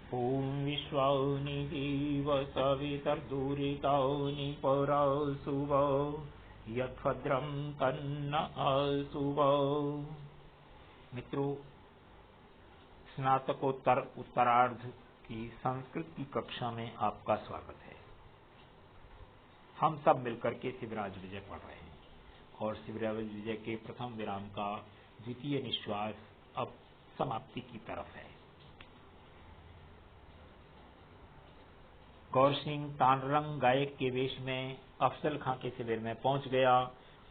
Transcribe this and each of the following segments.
ॐ विश्वानि देव सवितर्दुरितानि परासुव यद्भद्रं तन्न आसुव। मित्रों, स्नातकोत्तर उत्तरार्ध की संस्कृत की कक्षा में आपका स्वागत है। हम सब मिलकर के शिवराज विजय पढ़ रहे हैं और शिवराज विजय के प्रथम विराम का द्वितीय निश्वास अब समाप्ति की तरफ है। गौर सिंह तानरंग गायक के वेश में अफजल खां के शिविर में पहुंच गया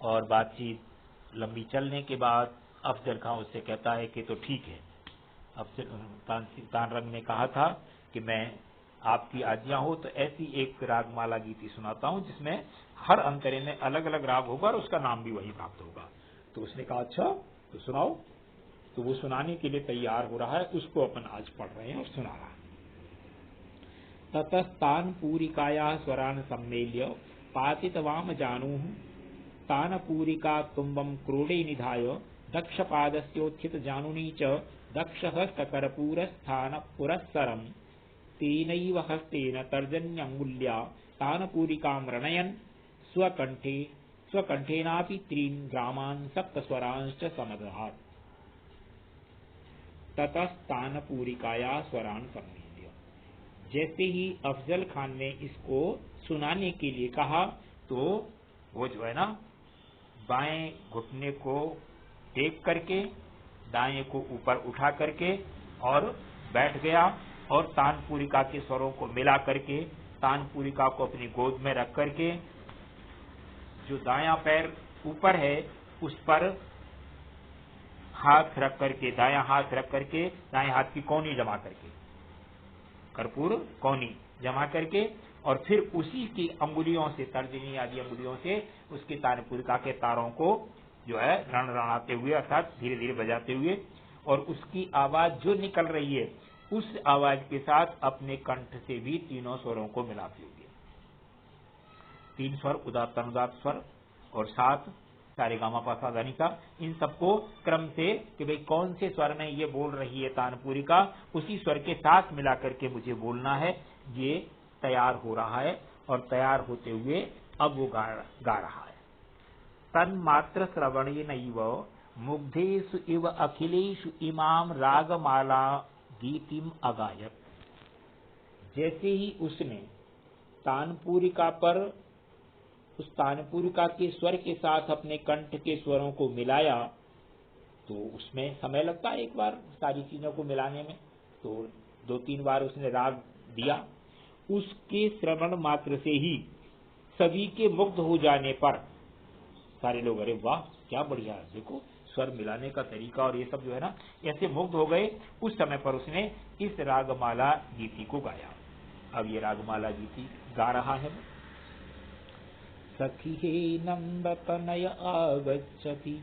और बातचीत लंबी चलने के बाद अफजल खां उससे कहता है कि तो ठीक है। तानरंग ने कहा था कि मैं आपकी आज्ञा हो तो ऐसी एक रागमाला गीति सुनाता हूं जिसमें हर अंतरे में अलग अलग राग होगा और उसका नाम भी वही प्राप्त होगा। तो उसने कहा अच्छा तो सुनाओ। तो वो सुनाने के लिए तैयार हो रहा है, उसको अपन आज पढ़ रहे हैं और सुना रहा है। ततस्तान पूरिकाया स्वरान सम्मेल्य पातितवाम जानुः तान पूरिका तुम्बम क्रोडे निधाय दक्षपादस्योत्थित जानुनी च दक्षहस्तकर्पूरस्थान पुरस्सरं तेनैव हस्तेन तर्जन्यंगुल्या तान पूरिकां रणयन् स्वकण्ठेनापि त्रीन् ग्रामान् सप्तस्वरांश्च समदधात्। ततस्तान पूरिकाया स्वरान सम्मेल्य। जैसे ही अफजल खान ने इसको सुनाने के लिए कहा तो वो जो है ना बाएं घुटने को टेक करके दाएं को ऊपर उठा करके और बैठ गया और तानपुरिका के स्वरों को मिला करके तानपुरिका को अपनी गोद में रख करके जो दायां पैर ऊपर है उस पर हाथ रख करके दायां हाथ रख करके दाएं हाथ की कौनी जमा करके कर्पूर कौनी जमा करके और फिर उसी की अंगुलियों से तर्जनी आदि अंगुलियों से उसके तानपुरिका के तारों को जो है रणरणाते हुए अर्थात धीरे धीरे बजाते हुए और उसकी आवाज जो निकल रही है उस आवाज के साथ अपने कंठ से भी तीनों स्वरों को मिलाते हुए, तीन स्वर उदात्त अनुदात्त स्वर और सात सारेगामा पा सा धा नी सा, इन सबको क्रम से कि भाई कौन से स्वर में ये बोल रही है तानपुरिका उसी स्वर के साथ मिला करके मुझे बोलना है, ये तैयार हो रहा है और तैयार होते हुए अब वो गा रहा है। तन्मात्र श्रवणेनैव मुग्धेषु इव अखिलेषु इमाम रागमाला गीतिम अगायत। जैसे ही उसने तानपुरिका पर उस तानपुरिका के स्वर के साथ अपने कंठ के स्वरों को मिलाया तो उसमें समय लगता है एक बार सारी चीजों को मिलाने में, तो दो तीन बार उसने राग दिया। उसके श्रवण मात्र से ही सभी के मुग्ध हो जाने पर सारे लोग अरे वाह क्या बढ़िया है, देखो स्वर मिलाने का तरीका और ये सब जो है ना, ऐसे मुग्ध हो गए। उस समय पर उसने इस रागमाला गीति को गाया। अब ये रागमाला गीति गा रहा है। सखी हे नंदतनय आगच्छति,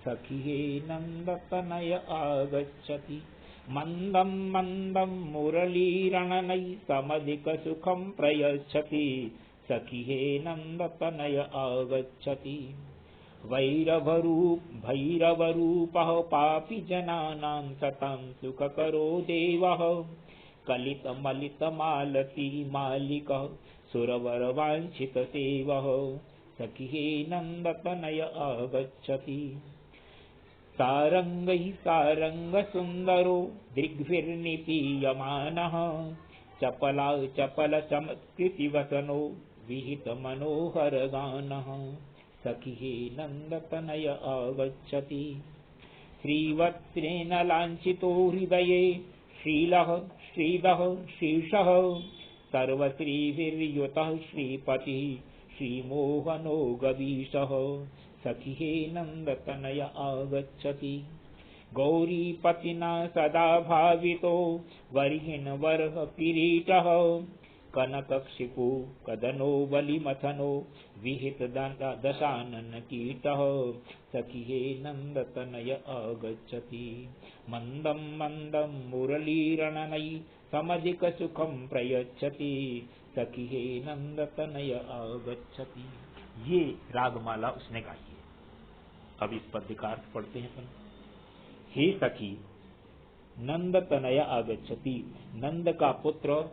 सखी हे नंदतनय आगच्छति, मंदं मंदं मुरलीरणनै समधिक सुखं प्रयच्छति, सखी हे नंदतनय आगच्छति। भैरवरूपः पापी जनानां सतां सुखकरो देवः, कलितमलितमालती मालिकः सुरवरवाञ्छित सेवः, सखी हे नंदतनय आगच्छति। सारंगैः सारंगसुन्दरो दृग्भिर्निपीयमानः, चपला चपल चमत्कृतिवसनो विहित मनोहर गानः, सखी हे नंदतनय आगच्छति। श्रीवत्सेन लाञ्छितो हृदये श्रीलः श्रीदः शीर्षः, सर्वश्रीभिर्युतः श्रीपतिः श्रीमोहनो गवीशः, सखी हे नंदतनय आगच्छति। गौरीपतिना सदा भावितो वर्हिन्वरः किरीटः, कनकक्षिपो कदनो बलिमथनो विहित दशानन कीटः, सखी हे नंदतनय आगच्छति। मंदं मंदं मुरलीरणनै समधिक सुखं प्रयच्छति, सखी हे नंदतनय आगच्छति। ये रागमाला उसने गाई है। अब इस पद्य का अर्थ पढ़ते हैं अपन। हे सखी, नंद तनय आगच्छति, नंद का पुत्र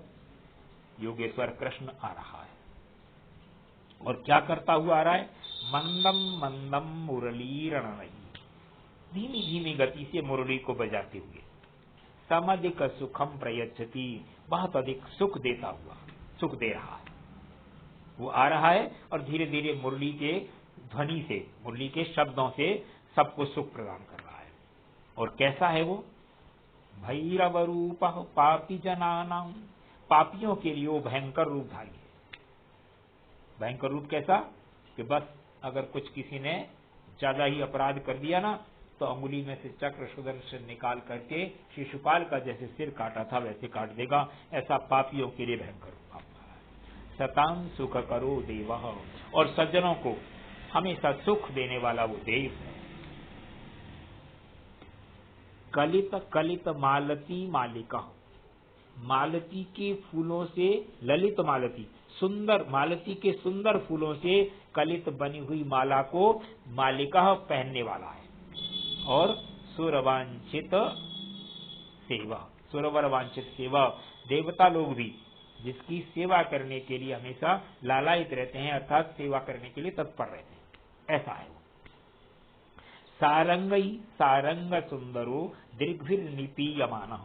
योगेश्वर कृष्ण आ रहा है। और क्या करता हुआ आ रहा है? मंदम मंदम मुरलीरणमयी, धीमी धीमी गति से मुरली को बजाते हुए। समधिक सुखम प्रयच्छति, बहुत अधिक सुख देता हुआ, सुख दे रहा है। वो आ रहा है और धीरे धीरे मुरली के ध्वनि से, मुरली के शब्दों से सबको सुख प्रदान कर रहा है। और कैसा है वो? भैरव रूप पापी जनानां, पापियों के लिए वो भयंकर रूपधारी है। भयंकर रूप कैसा? कि बस अगर कुछ किसी ने ज्यादा ही अपराध कर दिया ना, तो अंगुली में से चक्र सुदर्शन निकाल करके शिशुपाल का जैसे सिर काटा था वैसे काट देगा। ऐसा पापियों के लिए भयंकर रूप आपका है। सतां सुख करो देव, और सज्जनों को हमेशा सुख देने वाला वो देव है। कलित कलित मालती मालिका, मालती के फूलों से, ललित मालती, सुंदर मालती के सुंदर फूलों से कलित बनी हुई माला को मालिका पहनने वाला है। और सुरवांछित सेवा, सुरवर वांछित सेवा, देवता लोग भी जिसकी सेवा करने के लिए हमेशा लालायित रहते हैं, अर्थात सेवा करने के लिए तत्पर रहते हैं, ऐसा है वो। सारंगई सारंग सुंदरो दीर्घिर निपीयमान,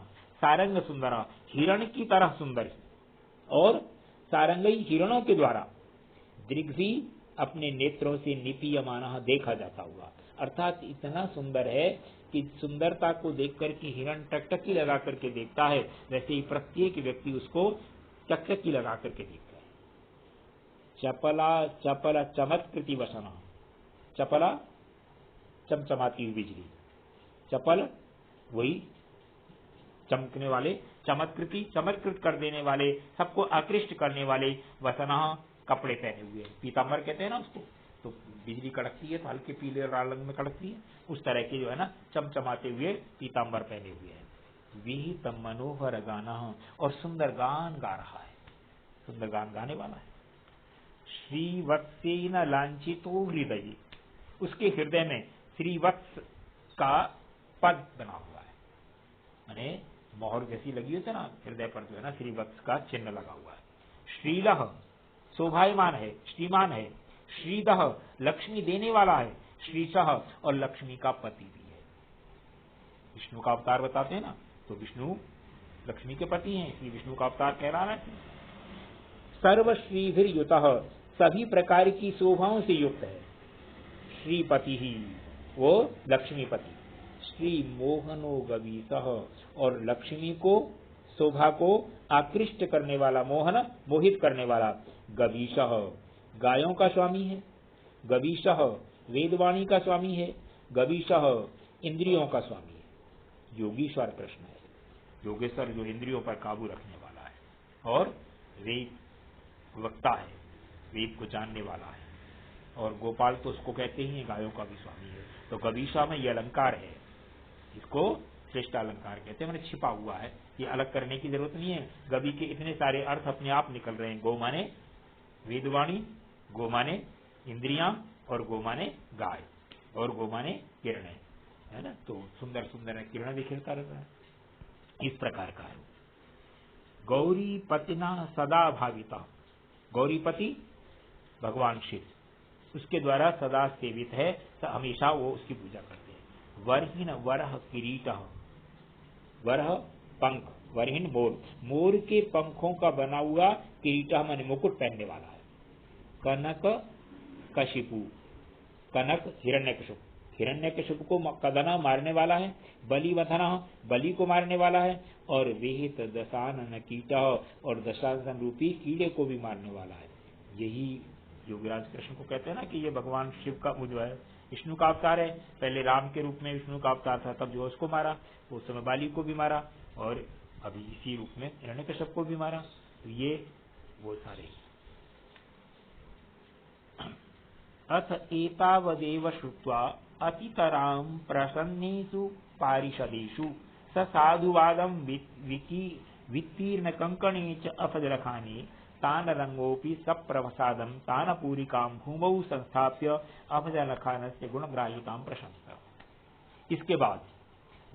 सारंग सुंदर, हिरण की तरह सुंदर, और सारंगई हिरणों के द्वारा, दीर्घी अपने नेत्रों से निपीयमान देखा जाता हुआ, अर्थात इतना सुंदर है कि सुंदरता को देखकर के हिरण टकटकी लगा करके देखता है, वैसे ही प्रत्येक व्यक्ति उसको टकटकी लगा करके देखता है। चपला चपला चमत्कृति वसना, चपला चमचमाती हुई बिजली, चपल वही चमकने वाले, चमत्कृति चमत्कृत कर देने वाले, सबको आकृष्ट करने वाले, वसना कपड़े पहने हुए, पीतांबर कहते हैं ना उसको, तो बिजली कड़कती है तो हल्के पीले लाल रंग में कड़कती है, उस तरह के जो है ना चमचमाते हुए पीतांबर पहने हुए हैं। विहित मनोहर गाना, और सुंदर गान गा रहा है, सुंदर गान गाने वाला है। श्रीवत्सेन लांछितो हृदय, उसके हृदय में श्रीवत्स का पद बना हुआ है, माने मोहर जैसी लगी होती है ना हृदय पर, जो है ना श्रीवत्स का चिन्ह लगा हुआ है। श्रीलह शोभायमान है, श्रीमान है। श्रीदह लक्ष्मी देने वाला है। श्रीशः और लक्ष्मी का पति भी है। विष्णु का अवतार बताते हैं ना, तो विष्णु लक्ष्मी के पति हैं, इसलिए विष्णु का अवतार कह रहा है। सर्वश्रीभिर युतः, सभी प्रकार की शोभाओं से युक्त है। श्रीपति ही, वो लक्ष्मीपति। श्री मोहनो गवीसः, और लक्ष्मी को, शोभा को आकृष्ट करने वाला, मोहन मोहित करने वाला। गवीशः गायों का स्वामी है। गवीशः वेदवाणी का स्वामी है। गवीशः इंद्रियों का स्वामी है। योगीश्वर कृष्ण है, योगेश्वर जो इंद्रियों पर काबू रखने वाला है, और वेद वक्ता है, वेद को जानने वाला है। और गोपाल तो उसको कहते ही है, गायों का भी स्वामी है। तो गवीशा में यह अलंकार है, इसको श्रेष्ठ अलंकार कहते हैं, मैंने छिपा हुआ है, ये अलग करने की जरूरत नहीं है। गवी के इतने सारे अर्थ अपने आप निकल रहे हैं। गौ माने वेदवाणी, गो माने इंद्रियां, और गो माने गाय, और गो माने किरणें, है ना। तो सुंदर सुंदर किरण बिखेरता रहता है, इस प्रकार का है। गौरी पतिना सदा भाविता, गौरीपति भगवान शिव, उसके द्वारा सदा सेवित है, तो हमेशा वो उसकी पूजा करते हैं। वरहीन वरह किरीट, वरह पंख, वरहीन मोर, मोर के पंखों का बना हुआ किरीट माने मुकुट पहनने वाला है। कनक कशिपु, कनक हिरण्यकशिपु, हिरण्यकशिपु को कदना मारने वाला है। बलि वधना, बलि को मारने वाला है। और विहित दशानन कीट, और दशानन रूपी कीड़े को भी मारने वाला है। यही योगीराज कृष्ण को कहते हैं ना कि ये भगवान शिव का जो है विष्णु का अवतार है। पहले राम के रूप में विष्णु का अवतार था, तब जो उसको मारा, उस समय बाली को भी मारा, और अभी इसी रूप में हिरण्यकशिपु को भी मारा। तो ये वो सारे। अथ एतावदेव श्रुत्वा अतितरां प्रसन्नेषु पारिषदेषु स साधुवादं वित्तीर्ण कंकणे च अफजलखाने तान रंगोपि सप्रवसादं तान पूरिकां भूमौ संस्थाप्य अफजलखानस्य गुणग्राह्यतां प्रशंसा। इसके बाद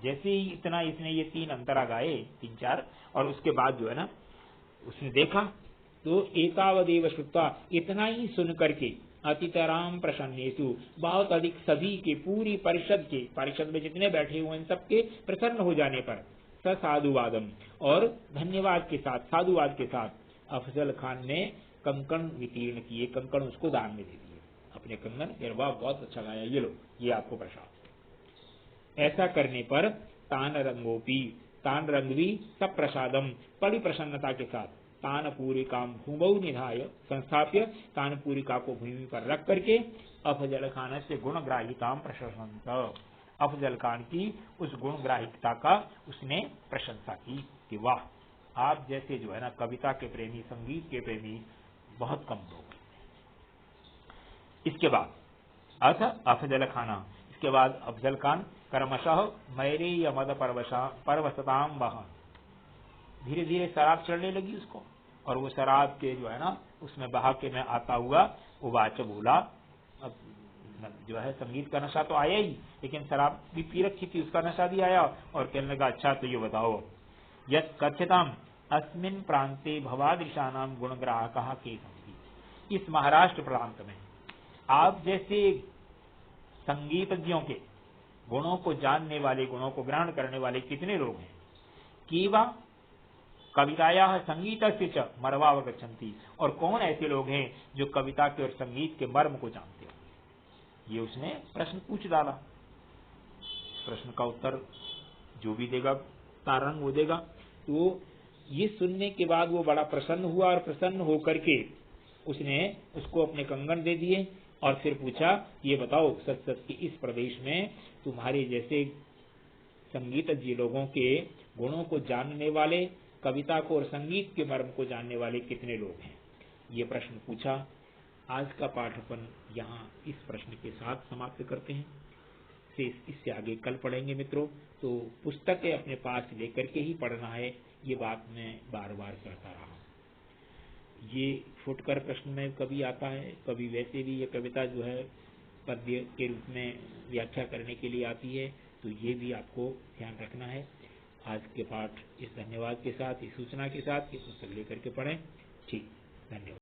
जैसे ही इतना इसने ये 3 अंतरा गाए 3-4 और उसके बाद जो है ना उसने देखा तो एतावदेव श्रुत्वा इतना ही सुन करके अतितराम प्रसन्नेषु बहुत अधिक सभी के पूरी परिषद में जितने बैठे हुए हैं सबके प्रसन्न हो जाने पर स साधुवादम और धन्यवाद के साथ साधुवाद के साथ अफजल खान ने कंकण वितीर्ण किए, कंकण उसको दान में दे दिए अपने कंगन। वाह बहुत अच्छा गाया, ये लो ये आपको प्रसाद। ऐसा करने पर तान रंग भी सब प्रसादम बड़ी प्रसन्नता के साथ तान पूरिका भूमौ निधाय संस्थाप्य तान पूरिका को भूमि पर रख करके अफजल खान से गुणग्राहिता प्रशंसत अफजल खान की उस गुणग्राहिकता का उसने प्रशंसा की कि वाह आप जैसे जो है ना कविता के प्रेमी संगीत के प्रेमी बहुत कम लोग। इसके बाद अथ अफजल खाना, इसके बाद अफजल खान कर्मशः मैरेय मद परवसताम वह धीरे धीरे शराब चढ़ने लगी उसको और वो शराब के जो है ना उसमें बहा के में आता हुआ उवाच बोला। अब जो है संगीत का नशा तो आया ही लेकिन शराब भी पी रखी थी उसका नशा भी आया और कहने लगा अच्छा तो ये बताओ यत् कथ्यताम अस्मिन् प्रांते भवादृशानाम गुणग्राहकः के सन्ति। इस महाराष्ट्र प्रांत में आप जैसे संगीतज्ञों के गुणों को जानने वाले गुणों को ग्रहण करने वाले कितने लोग हैं। कीवा कविताया संगीत से मर्वावगच्छन्ति, और कौन ऐसे लोग हैं जो कविता के और संगीत के मर्म को जानते हो। ये उसने प्रश्न पूछ डाला। प्रश्न का उत्तर जो भी देगा तारंग वो देगा। तो ये सुनने के बाद वो बड़ा प्रसन्न हुआ और प्रसन्न होकर के उसने उसको अपने कंगन दे दिए और फिर पूछा ये बताओ सच सच कि इस प्रदेश में तुम्हारे जैसे संगीतज्ञ लोगों के गुणों को जानने वाले, कविता को और संगीत के मर्म को जानने वाले कितने लोग हैं। ये प्रश्न पूछा। आज का पाठ अपन यहाँ इस प्रश्न के साथ समाप्त करते हैं। इससे आगे कल पढ़ेंगे मित्रों। तो पुस्तकें अपने पास लेकर के ही पढ़ना है, ये बात मैं बार बार कहता रहा हूँ। ये फुटकर प्रश्न में कभी आता है, कभी वैसे भी ये कविता जो है पद्य के रूप में व्याख्या करने के लिए आती है, तो ये भी आपको ध्यान रखना है। आज के पाठ इस धन्यवाद के साथ, इस सूचना के साथ कि पुस्तक लेकर के पढ़ें। ठीक, धन्यवाद।